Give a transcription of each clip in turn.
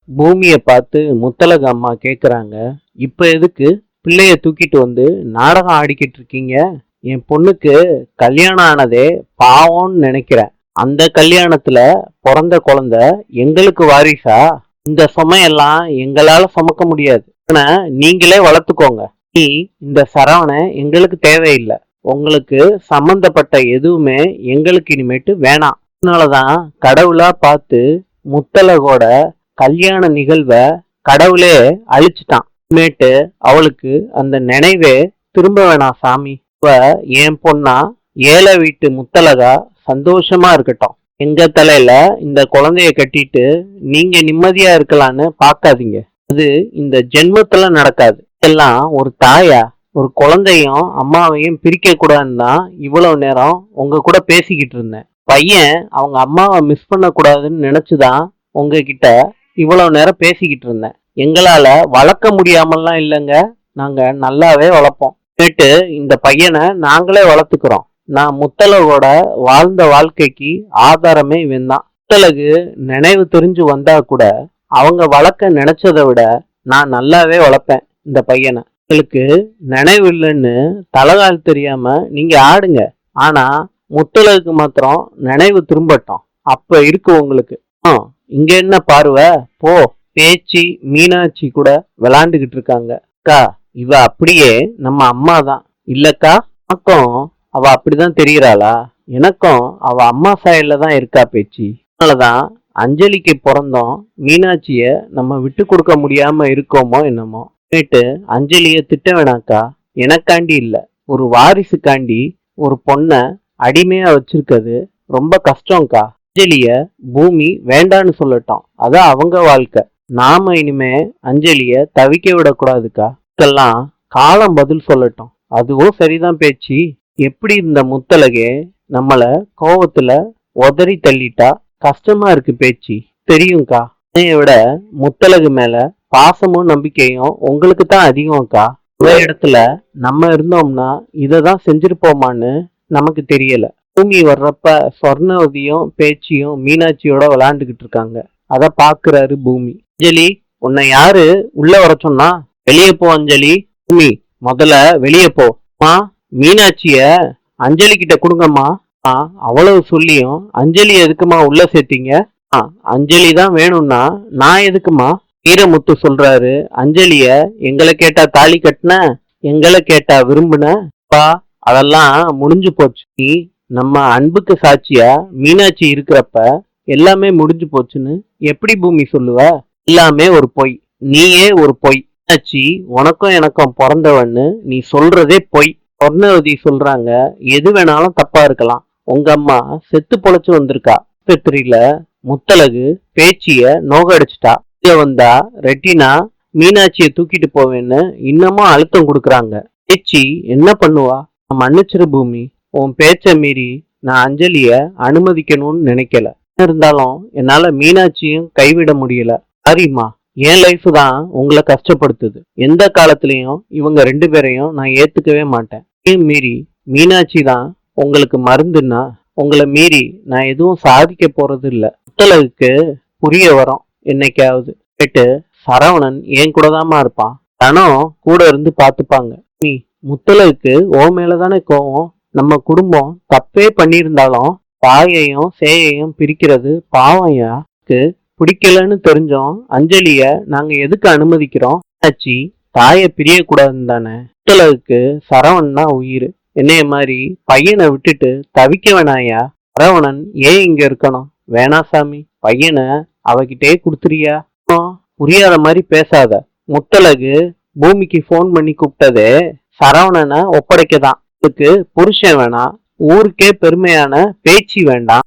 பூமியை பார்த்து முத்தழகு அம்மா கேக்குறாங்க, இப்ப எதுக்கு பிள்ளைய தூக்கிட்டு வந்து நாடகம் ஆடிக்கிட்டு இருக்கீங்க? என் பொண்ணுக்கு கல்யாணம் ஆனதே பாவம்னு நினைக்கிறேன். அந்த கல்யாணத்துல பிறந்த குழந்தை எங்களுக்கு வாரிசா? இந்த சுமையெல்லாம் எங்களால சுமக்க முடியாது. ஆனா நீங்களே வளர்த்துக்கோங்க. நீ இந்த சரவணை எங்களுக்கு தேவையில்லை. உங்களுக்கு சம்பந்தப்பட்ட எதுவுமே எங்களுக்கு இனிமேட்டு வேணாம். அதனாலதான் கடவுளா பார்த்து முத்தழகோட கல்யாண நிகழ்வை கடவுளே அழிச்சிட்டான். இனிமேட்டு அவளுக்கு அந்த நினைவே திரும்ப வேணாம் சாமி. இப்ப என் பொண்ணா ஏழை வீட்டு முத்தழகா சந்தோஷமா இருக்கட்டும். எங்க தலையில இந்த குழந்தைய கட்டிட்டு நீங்க நிம்மதியா இருக்கலான்னு பாக்காதீங்க. அது இந்த ஜென்மத்துல நடக்காது. எல்லாம் ஒரு தாயா ஒரு குழந்தையும் அம்மாவையும் பிரிக்க கூடாதுன்னு தான் இவ்வளவு நேரம் உங்க கூட பேசிக்கிட்டு இருந்தேன். பையன் அவங்க அம்மாவை மிஸ் பண்ண கூடாதுன்னு நினைச்சுதான் உங்ககிட்ட இவ்வளவு நேரம் பேசிக்கிட்டு இருந்தேன். எங்களால வளர்க்க முடியாமல்லாம் இல்லைங்க, நாங்க நல்லாவே வளர்ப்போம். கேட்டு இந்த பையனை நாங்களே வளர்த்துக்கிறோம். நான் முத்தழகோட வாழ்ந்த வாழ்க்கைக்கு ஆதாரமே இவன் தான். முத்தழகு நினைவு தெரிஞ்சு வந்தா கூட அவங்க வளர்க்க நினைச்சதை விட நான் நல்லாவே வளர்ப்பேன் இந்த பையனை. உங்களுக்கு நினைவு இல்லைன்னு தலகால் தெரியாம நீங்க ஆடுங்க. ஆனா முத்தழகுக்கு மாத்திரம் நினைவு திரும்பட்டும். அப்ப இருக்கு உங்களுக்கு. இங்க என்ன பார்வை? போ. பேச்சி மீனாட்சி கூட விளாண்டுகிட்டு இருக்காங்க. அக்கா, இவ அப்படியே நம்ம அம்மா தான் இல்லக்கா? எனக்கும் அவ அப்படிதான் தெரியறாளா? எனக்கும் அவ அம்மா சாயல்ல தான் இருக்கா பேச்சி. அதனாலதான் அஞ்சலிக்கு பிறந்தோம் மீனாட்சிய நம்ம விட்டு கொடுக்க முடியாம இருக்கோமோ என்னமோ. கேட்டு அஞ்சலிய திட்ட வேணாக்கா. எனக்காண்டி இல்ல, ஒரு வாரிசுக்காண்டி ஒரு பொண்ண அடிமையா வச்சிருக்கிறது ரொம்ப கஷ்டம்க்கா. அஞ்சலிய பூமி வேண்டான்னு சொல்லட்டும், அதான் அவங்க வாழ்க்கை. நாம இனிமே அஞ்சலிய தவிக்க விடக்கூடாதுக்கா. இதுக்கெல்லாம் காலம் பதில் சொல்லட்டும். அதுவும் சரிதான் பேச்சு. எப்படி இந்த முத்தழகே நம்மள கோவத்துல உதறி தள்ளிட்டா கஷ்டமா இருக்கு பேச்சு. தெரியும்க்கா, என்னைய விட முத்தழகு மேல பாசமும் நம்பிக்கையும் உங்களுக்கு தான் அதிகம்க்கா. ஒரே இடத்துல நம்ம இருந்தோம்னா இததான் செஞ்சிருப்போமான்னு நமக்கு தெரியல. பூமி வர்றப்ப சொர்ணவதியும் பேச்சியும் மீனாட்சியோட விளையாண்டுகிட்டு இருக்காங்க. அத பாக்குறாரு பூமி. அஞ்சலி, உன்னை யாரு உள்ள வர சொன்னா? வெளியே போ அஞ்சலி. பூமி, முதல்ல வெளியே போ. மீனாட்சிய அஞ்சலி கிட்ட கொடுங்கம்மா. அவ்வளவு சொல்லியும் அஞ்சலி எதுக்குமா உள்ள சேர்த்தீங்க? அஞ்சலி தான் வேணும்னா நான் எதுக்குமா? வீரமுத்து சொல்றாரு, அஞ்சலிய எங்களை கேட்டா தாலி கட்டின, எங்களை கேட்டா விரும்புன. அதெல்லாம் முடிஞ்சு போச்சு. நீ நம்ம அன்புக்கு சாட்சியா மீனாட்சி இருக்கிறப்ப எல்லாமே முடிஞ்சு போச்சுன்னு எப்படி பூமி சொல்லுவ? எல்லாமே ஒரு பொய். நீயே ஒரு பொய். மீனாட்சி உனக்கும் எனக்கும் பிறந்தவன்னு நீ சொல்றதே பொய். சொர்ணவதி சொல்றாங்க, எது வேணாலும் தப்பா இருக்கலாம். உங்க அம்மா செத்து பொழைச்சு வந்திருக்கா. ஆஸ்பத்திரியில முத்தழகு பேச்சிய நோக அடிச்சுட்டா. இங்க வந்தா ரெட்டினா மீனாட்சிய தூக்கிட்டு போவேன்னு இன்னமும் அழுத்தம் கொடுக்குறாங்க. பேச்சி என்ன பண்ணுவா? மன்னிச்சிரு பூமி, உன் பேச்ச மீறி நான் அஞ்சலிய அனுமதிக்கணும்னு நினைக்கல. இருந்தாலும் என்னால மீனாட்சியும் கைவிட முடியல. சாரிம்மா, என் லைஃப் தான் உங்களை கஷ்டப்படுத்துது. எந்த காலத்திலயும் இவங்க ரெண்டு பேரையும் நான் ஏத்துக்கவே மாட்டேன். மீறி மீனாட்சி தான் உங்களுக்கு மருந்துன்னா உங்களை மீறி நான் எதுவும் சாதிக்க போறது இல்ல. முத்தழகுக்கு புரிய வரும் என்னைக்காவது. கேட்டு சரவணன் என் கூட தாமா இருப்பான், தனம் கூட இருந்து பாத்துப்பாங்க. நீ முத்தழகுக்கு ஓ மேலதானே கோவம். நம்ம குடும்பம் தப்பே பண்ணியிருந்தாலும் தாயையும் சேயையும் பிரிக்கிறது பாவம்யாக்கு பிடிக்கலன்னு தெரிஞ்சோம் அஞ்சலிய நாங்க எதுக்கு அனுமதிக்கிறோம்? ஆச்சி, தாயை பிரியக்கூடாதுன்னு தானே. முத்தழகுக்கு சரவணன் தான் உயிர். என்னைய மாதிரி பையனை விட்டுட்டு தவிக்க வேணாயா? சரவணன் ஏன் இங்க இருக்கணும்? வேணா சாமி, பையனை அவகிட்டே கொடுத்துறியா? புரியாத மாதிரி பேசாத. முத்தழகு பூமிக்கு போன் பண்ணி கூப்பிட்டதே சரவணனை ஒப்படைக்கதான். அதுக்கு புருஷன் வேணாம், ஊருக்கே பெருமையான பேச்சு வேண்டாம்,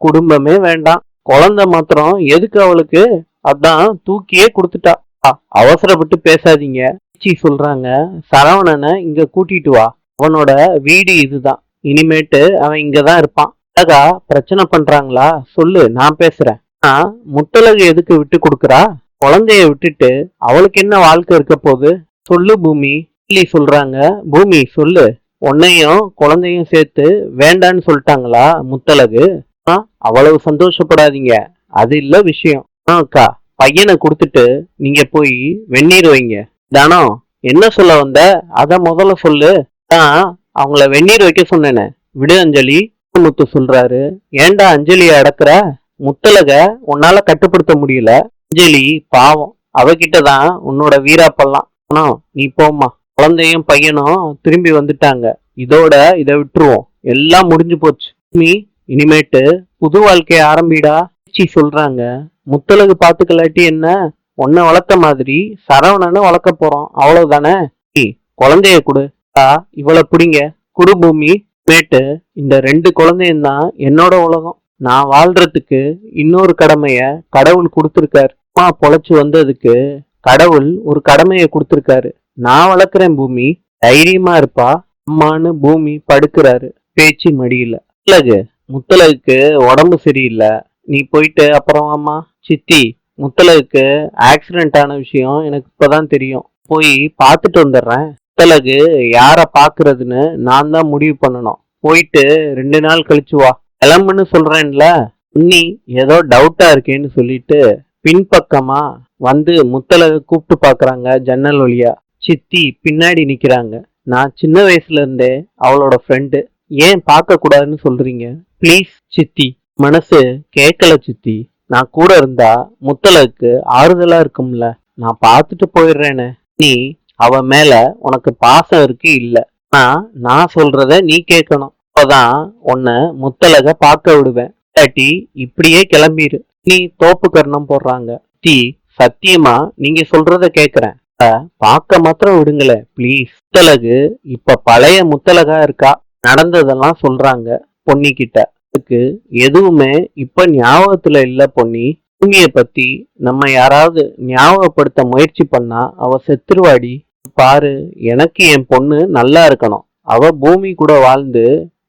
குடும்பமே வேண்டாம், குழந்தை மாத்திரம் எதுக்கு அவளுக்கு? அதான் தூக்கியே கொடுத்துட்டா. அவசரப்பட்டு பேசாதீங்க. பேச்சி சொல்றாங்க, சரவணனை இங்க கூட்டிட்டு வா. அவனோட வீடு இதுதான். இனிமேட்டு அவன் இங்கதான் இருப்பான். அழகா பிரச்சனை பண்றாங்களா? சொல்லு, நான் பேசுறேன். முத்தழகு எதுக்கு விட்டு கொடுக்குறா? குழந்தைய விட்டுட்டு அவளுக்கு என்ன வாழ்க்கை இருக்க போகுது? சொல்லு பூமி. சொல்றாங்க, பூமி சொல்லு, உன்னையும் குழந்தையும் சேர்த்து வேண்டான்னு சொல்லிட்டாங்களா முத்தழகு? அவ்வளவு சந்தோஷப்படாதீங்க, அது இல்ல விஷயம். அக்கா, பையனை கொடுத்துட்டு நீங்க போய் வெந்நீர் வைங்க. தானோ, என்ன சொல்ல வந்த? அத முதல்ல சொல்லு. நான் அவங்கள வெந்நீர் வைக்க சொன்னேனே. விடு அஞ்சலி. முத்து சொல்றாரு. ஏன்டா அஞ்சலியை அடக்குற? முத்தலக உன்னால கட்டுப்படுத்த முடியல. அஞ்சலி பாவம், அவகிட்டதான் உன்னோட வீராப்பெல்லாம். ஆனா நீ போம்மா. குழந்தையும் பையனும் திரும்பி வந்துட்டாங்க. இதோட இதை விட்டுருவோம். எல்லாம் முடிஞ்சு போச்சு. நீ இனிமேட்டு புது வாழ்க்கைய ஆரம்பிடா. சொல்றாங்க. முத்தலகு பாத்துக்கலாட்டி என்ன, உன்னை வளர்த்த மாதிரி சரவணனை வளர்க்க போறோம், அவ்வளவுதானே. நீ குழந்தைய குடு. இவளை பிடிங்க. குடு பூமி. மேட்டு இந்த 2 குழந்தையும் தான் என்னோட உலகம். நான் வாழ்றதுக்கு இன்னொரு கடமைய கடவுள் கொடுத்திருக்காரு. அம்மா பொழைச்சு வந்ததுக்கு கடவுள் ஒரு கடமையை கொடுத்திருக்காரு. நான் வளர்க்குறேன் பூமி. தைரியமா இருப்பா. அம்மான்னு பூமி படுக்கிறாரு பேச்சு மடியில. முத்தலகு, முத்தலகுக்கு உடம்பு சரியில்லை. நீ போயிட்டு அப்புறம் அம்மா. சித்தி, முத்தலகுக்கு ஆக்சிடென்ட் ஆன விஷயம் எனக்கு இப்பதான் தெரியும். போய் பார்த்துட்டு வந்துடுறேன். முத்தலகு யார பாக்குறதுன்னு நான் தான் முடிவு பண்ணணும். போயிட்டு 2 நாள் கழிச்சு வா. கிளம்புன்னு சொல்றேன்ல. உன்னி ஏதோ டவுட்டா இருக்கேன்னு சொல்லிட்டு பின்பக்கமா வந்து முத்தலகு கூப்பிட்டு பாக்குறாங்க ஜன்னல் வழியா. சித்தி பின்னாடி நிக்கிறாங்க. நான் சின்ன வயசுல இருந்தே அவளோட ஃப்ரெண்டு. ஏன் பார்க்க கூடாதுன்னு சொல்றீங்க? ப்ளீஸ் சித்தி. மனசு கேட்கல சித்தி. நான் கூட இருந்தா முத்தலகுக்கு ஆறுதலா இருக்கும்ல. நான் பார்த்துட்டு போயிடுறேன்னு. நீ அவ மேல உனக்கு பாசம் இருக்கு இல்ல. நான் சொல்றத நீ கேட்கணும். அப்பதான் உன்னை முத்தலக பார்க்க விடுவேன். இல்லாட்டி இப்படியே கிளம்பிடு. நீ தோப்பு கர்ணம் போடுறாங்க. சித்தி சத்தியமா நீங்க சொல்றத கேக்குறேன். பார்க்க மாத்திரம் விடுங்களேன் ப்ளீஸ். முத்தலகு இப்ப பழைய முத்தலகா இருக்கா. நடந்ததெல்லாம் சொல்றாங்க பொன்னி கிட்ட. அதுக்கு எதுவுமே இப்ப ஞாபகத்துல இல்ல பொன்னி. பூமிய பத்தி நம்ம யாராவது ஞாபகப்படுத்த முயற்சி பண்ணா அவ செத்துருவாடி. பாரு, எனக்கு என் பொண்ணு நல்லா இருக்கணும். அவ பூமி கூட வாழ்ந்து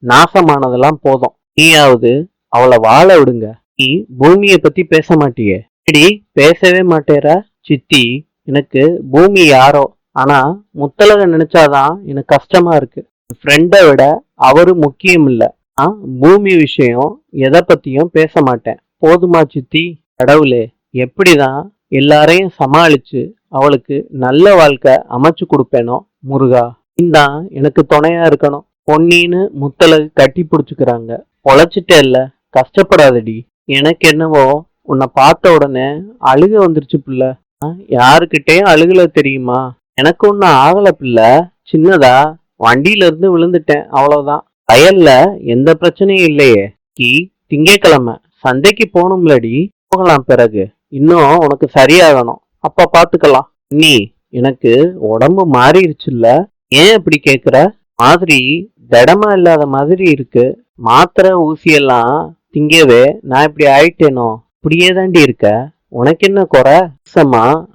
நாசமானதெல்லாம் போதும். நீயாவது அவளை வாழ விடுங்க. நீ பூமிய பத்தி பேச மாட்டியே. சரி, பேசவே மாட்டேரா? சித்தி, எனக்கு பூமி யாரோ, ஆனா முத்தலக நினைச்சாதான் எனக்கு கஷ்டமா இருக்கு. ஃப்ரெண்டை விட அவரு முக்கியம் இல்ல. பூமி விஷயம் எதை பத்தியும் பேச மாட்டேன். போதுமா சித்தி? கடவுளே, எப்படிதான் எல்லாரையும் சமாளிச்சு அவளுக்கு நல்ல வாழ்க்கை அமைச்சு கொடுப்பேனோ முருகா. நீதான் எனக்கு துணையா இருக்கணும். பொன்னின்னு முத்தலகு கட்டி பிடிச்சுக்கிறாங்க. பொழைச்சிட்டே இல்ல, கஷ்டப்படாதடி. எனக்கு என்னவோ உன்னை பார்த்த உடனே அழுக வந்துருச்சு பிள்ளை. யாருக்கிட்டையும் அழுகல தெரியுமா? எனக்கு ஒன்னும் ஆகல பிள்ளை. சின்னதா வண்டியில இருந்து விழுந்துட்டேன், அவ்வளவுதான். வயல்ல எந்த பிரச்சனையும் இல்லையே. திங்கக்கிழமை சந்தைக்கு போகணும்லடி. போகலாம் பிறகு. இன்னும் உனக்கு சரியாகணும், அப்ப பாத்துக்கலாம். நீ எனக்கு உடம்பு மாறிடுச்சுல்ல. ஏன் இப்படி கேக்குற? மாதிரி திடமா இல்லாத மாதிரி இருக்கு. மாத்திரை ஊசியெல்லாம் திங்கவே நான் இப்படி ஆயிட்டேனோ. இப்படியே தாண்டி இருக்க. உனக்கு என்ன குறை?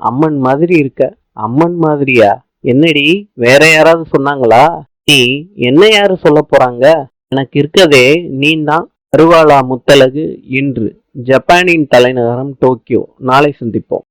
அம்மன் மாதிரி இருக்க. அம்மன் மாதிரியா? என்னடி, வேற யாராவது சொன்னாங்களா? நீ என்ன யாரு சொல்ல போறாங்க? எனக்கு இருக்கதே நீ தான். அருவாளா முத்தலகு. இன்று ஜப்பானின் தலைநகரம் டோக்கியோ. நாளை சந்திப்போம்.